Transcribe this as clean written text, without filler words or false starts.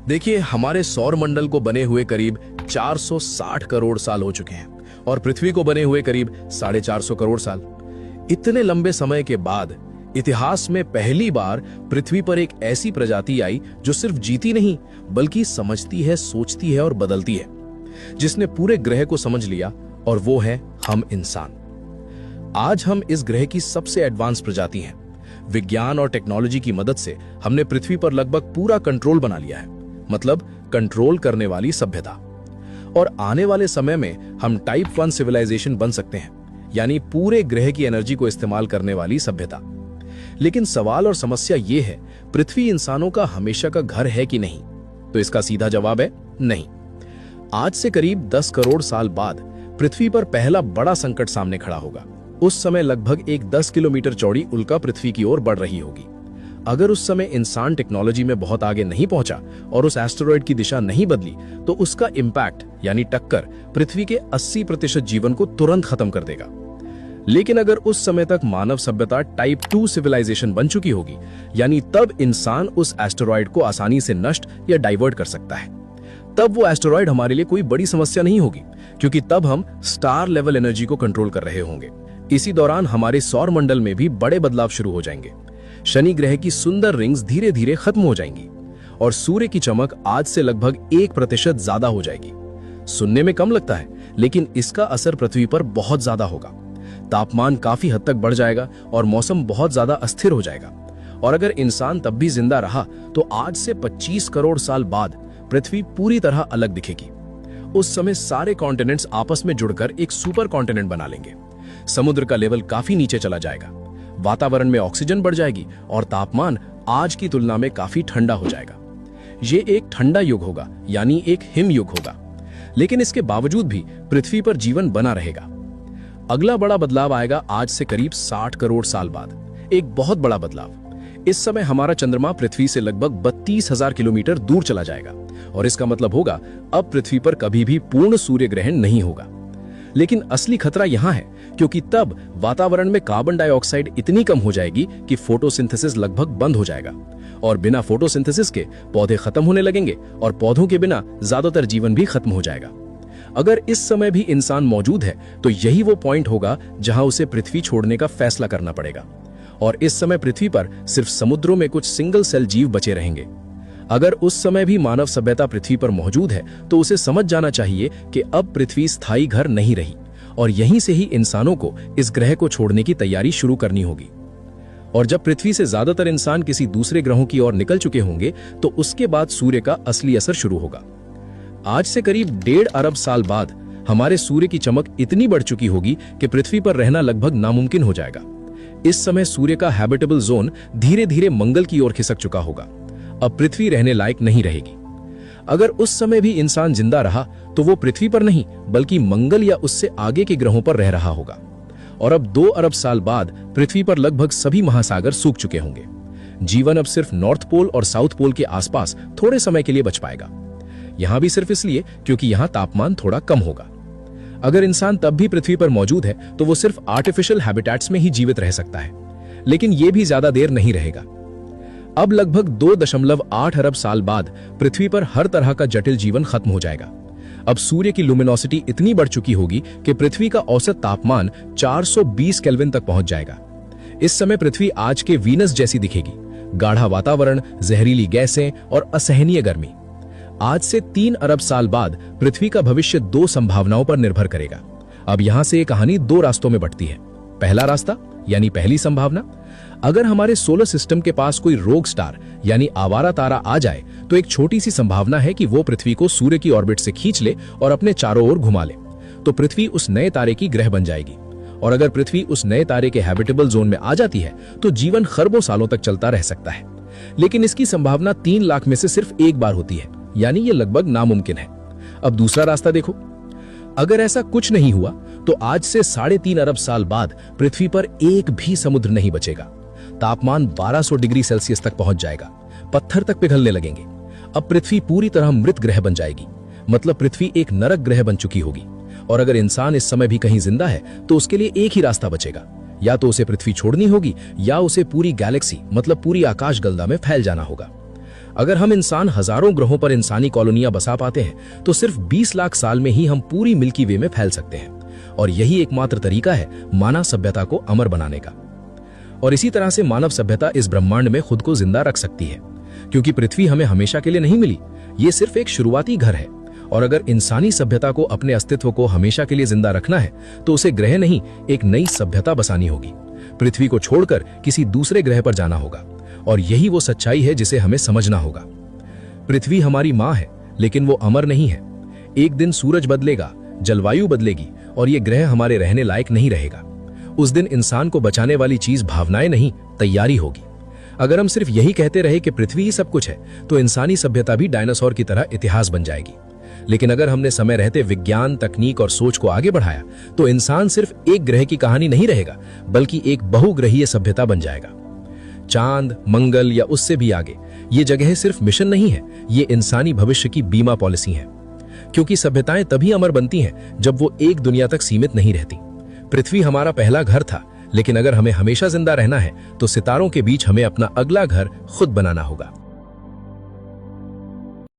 देखिए, हमारे सौर मंडल को बने हुए करीब 460 करोड़ साल हो चुके हैं और पृथ्वी को बने हुए करीब 450 करोड़ साल। इतने लंबे समय के बाद इतिहास में पहली बार पृथ्वी पर एक ऐसी प्रजाति आई जो सिर्फ जीती नहीं बल्कि समझती है, सोचती है और बदलती है, जिसने पूरे ग्रह को समझ लिया, और वो है हम इंसान। आज हम इस ग्रह की सबसे एडवांस प्रजाति हैं। विज्ञान और टेक्नोलॉजी की मदद से हमने पृथ्वी पर लगभग पूरा कंट्रोल बना लिया है, मतलब कंट्रोल करने वाली सभ्यता। और आने वाले समय में हम टाइप 1 सिविलाइजेशन बन सकते हैं, यानी पूरे ग्रह की एनर्जी को इस्तेमाल करने वाली सभ्यता। लेकिन सवाल और समस्या ये है, पृथ्वी इंसानों का हमेशा का घर है कि नहीं? तो इसका सीधा जवाब है नहीं। आज से करीब 10 करोड़ साल बाद पृथ्वी पर पहला बड़ा संकट सामने खड़ा होगा। उस समय लगभग एक 10 किलोमीटर चौड़ी उल्का पृथ्वी की ओर बढ़ रही होगी। अगर उस समय इंसान टेक्नोलॉजी में बहुत आगे नहीं पहुंचा और उस एस्टेरॉयड की दिशा नहीं बदली, तो उसका इंपैक्ट यानी टक्कर पृथ्वी के 80% जीवन को तुरंत खत्म कर देगा। लेकिन अगर उस समय तक मानव सभ्यता टाइप 2 सिविलाइजेशन बन चुकी होगी, यानी तब इंसान उस एस्टेरॉयड को आसानी से नष्ट या डाइवर्ट कर सकता है। तब वो एस्टेरॉयड हमारे लिए कोई बड़ी समस्या नहीं होगी, क्योंकि तब हम स्टार लेवल एनर्जी को कंट्रोल कर रहे होंगे। इसी दौरान हमारे सौर मंडल में भी बड़े बदलाव शुरू हो जाएंगे। शनि ग्रह की सुंदर रिंग्स धीरे धीरे खत्म हो जाएंगी और सूर्य की चमक आज से लगभग 1% ज्यादा हो जाएगी। सुनने में कम लगता है, लेकिन इसका असर पृथ्वी पर बहुत ज्यादा होगा। तापमान काफी हद तक बढ़ जाएगा और मौसम बहुत ज्यादा अस्थिर हो जाएगा। और अगर इंसान तब भी जिंदा रहा, तो आज से 25 करोड़ साल बाद पृथ्वी पूरी तरह अलग दिखेगी। उस समय सारे कॉन्टिनेंट्स आपस में जुड़कर एक सुपर कॉन्टिनेंट बना लेंगे। समुद्र का लेवल काफी नीचे चला जाएगा, वातावरण में ऑक्सीजन बढ़ जाएगी और तापमान आज की तुलना में काफी ठंडा हो जाएगा। ये एक ठंडा युग होगा, यानी एक हिम युग होगा। लेकिन इसके बावजूद भी पृथ्वी पर जीवन बना रहेगा। अगला बड़ा बदलाव आएगा आज से करीब 60 करोड़ साल बाद। एक बहुत बड़ा बदलाव। इस समय हमारा चंद्रमा पृथ्वी से लगभग 32,000 किलोमीटर दूर चला जाएगा और इसका मतलब होगा अब पृथ्वी पर कभी भी पूर्ण सूर्य ग्रहण नहीं होगा। लेकिन असली खतरा यहां है, क्योंकि तब वातावरण में कार्बन डाइऑक्साइड इतनी कम हो जाएगी कि फोटोसिंथेसिस लगभग बंद हो जाएगा और बिना फोटोसिंथेसिस के पौधे खत्म होने लगेंगे और पौधों के बिना ज्यादातर जीवन भी खत्म हो जाएगा। अगर इस समय भी इंसान मौजूद है, तो यही वो पॉइंट होगा जहां उसे पृथ्वी छोड़ने का फैसला करना पड़ेगा। और इस समय पृथ्वी पर सिर्फ समुद्रों में कुछ सिंगल सेल जीव बचे रहेंगे। अगर उस समय भी मानव सभ्यता पृथ्वी पर मौजूद है, तो उसे समझ जाना चाहिए कि अब पृथ्वी स्थायी घर नहीं रही और यहीं से ही इंसानों को इस ग्रह को छोड़ने की तैयारी शुरू करनी होगी। और जब पृथ्वी से ज्यादातर इंसान किसी दूसरे ग्रहों की ओर निकल चुके होंगे, तो उसके बाद सूर्य का असली असर शुरू होगा। आज से करीब 1.5 अरब साल बाद हमारे सूर्य की चमक इतनी बढ़ चुकी होगी कि पृथ्वी पर रहना लगभग नामुमकिन हो जाएगा। इस समय सूर्य का हैबिटेबल जोन धीरे धीरे मंगल की ओर खिसक चुका होगा। अब पृथ्वी रहने लायक नहीं रहेगी। अगर उस समय भी इंसान जिंदा रहा, तो वो पृथ्वी पर नहीं बल्कि मंगल या उससे आगे के ग्रहों पर रह रहा होगा। और अब 2 अरब साल बाद पृथ्वी पर लगभग सभी महासागर सूख चुके होंगे। जीवन अब सिर्फ नॉर्थ पोल और साउथ पोल के आसपास थोड़े समय के लिए बच पाएगा। यहां भी सिर्फ इसलिए क्योंकि यहां तापमान थोड़ा कम होगा। अगर इंसान तब भी पृथ्वी पर मौजूद है, तो वो सिर्फ आर्टिफिशियल हैबिटेट्स में ही जीवित रह सकता है। लेकिन ये भी ज्यादा देर नहीं रहेगा। अब लगभग 2.8 अरब साल बाद पृथ्वी पर हर तरह का जटिल जीवन खत्म हो जाएगा। अब सूर्य की लुमिनोसिटी इतनी बढ़ चुकी होगी कि पृथ्वी का औसत तापमान 420 केल्विन तक पहुंच जाएगा। इस समय पृथ्वी आज के वीनस जैसी दिखेगी। गाढ़ा वातावरण, जहरीली गैसें और असहनीय गर्मी। आज से 3 अरब साल बाद पृथ्वी का भविष्य 2 संभावनाओं पर निर्भर करेगा। अब यहां से ये कहानी 2 रास्तों में बंटती है। पहला रास्ता यानी पहली संभावना, अगर हमारे सोलर सिस्टम के पास कोई रोग स्टार यानी आवारा तारा आ जाए, तो एक छोटी सी संभावना है कि वो पृथ्वी को सूर्य की ऑर्बिट से खींच ले और अपने चारों ओर घुमा ले। तो पृथ्वी उस नए तारे की ग्रह बन जाएगी। और अगर पृथ्वी उस नए तारे के हैबिटेबल जोन में आ जाती है, तो जीवन खरबों सालों तक चलता रह सकता है। लेकिन इसकी संभावना 3 लाख में से सिर्फ एक बार होती है, यानी ये लगभग नामुमकिन है। अब दूसरा रास्ता देखो। अगर ऐसा कुछ नहीं हुआ, तो आज से 3.5 अरब साल बाद पृथ्वी पर एक भी समुद्र नहीं बचेगा। तापमान 1200 डिग्री सेल्सियस तक पहुंच जाएगा। पत्थर तक पिघलने लगेंगे। अब पृथ्वी पूरी तरह मृत ग्रह बन जाएगी। मतलब पृथ्वी एक नरक ग्रह बन चुकी होगी। और अगर इंसान इस समय भी कहीं जिंदा है, तो उसके लिए एक ही रास्ता बचेगा। या तो उसे पृथ्वी छोड़नी होगी, या उसे पूरी गैलेक्सी मतलब पूरी आकाश गंगा में फैल जाना होगा। अगर हम इंसान हजारों ग्रहों पर इंसानी कॉलोनियां बसा पाते हैं तो सिर्फ 20 लाख साल में ही हम पूरी मिल्की वे में फैल सकते हैं। और यही एकमात्र तरीका है मानव सभ्यता को अमर बनाने का। और इसी तरह से मानव सभ्यता इस ब्रह्मांड में खुद को जिंदा रख सकती है, क्योंकि पृथ्वी हमें हमेशा के लिए नहीं मिली, ये सिर्फ एक शुरुआती घर है। और अगर इंसानी सभ्यता को अपने अस्तित्व को हमेशा के लिए जिंदा रखना है तो उसे ग्रह नहीं, एक नई सभ्यता बसानी होगी। पृथ्वी को छोड़कर किसी दूसरे ग्रह पर जाना होगा। और यही वो सच्चाई है जिसे हमें समझना होगा। पृथ्वी हमारी माँ है, लेकिन वो अमर नहीं है। एक दिन सूरज बदलेगा, जलवायु बदलेगी और ये ग्रह हमारे रहने लायक नहीं रहेगा। उस दिन इंसान को बचाने वाली चीज भावनाएं नहीं, तैयारी होगी। अगर हम सिर्फ यही कहते रहे कि पृथ्वी ही सब कुछ है तो इंसानी सभ्यता भी डायनासोर की तरह इतिहास बन जाएगी। लेकिन अगर हमने समय रहते विज्ञान, तकनीक और सोच को आगे बढ़ाया तो इंसान सिर्फ एक ग्रह की कहानी नहीं रहेगा, बल्कि एक बहुग्रहीय सभ्यता बन जाएगा। चांद, मंगल या उससे भी आगे ये जगह सिर्फ मिशन नहीं है, ये इंसानी भविष्य की बीमा पॉलिसी है। क्योंकि सभ्यताएं तभी अमर बनती हैं जब वो एक दुनिया तक सीमित नहीं रहती। पृथ्वी हमारा पहला घर था, लेकिन अगर हमें हमेशा जिंदा रहना है तो सितारों के बीच हमें अपना अगला घर खुद बनाना होगा।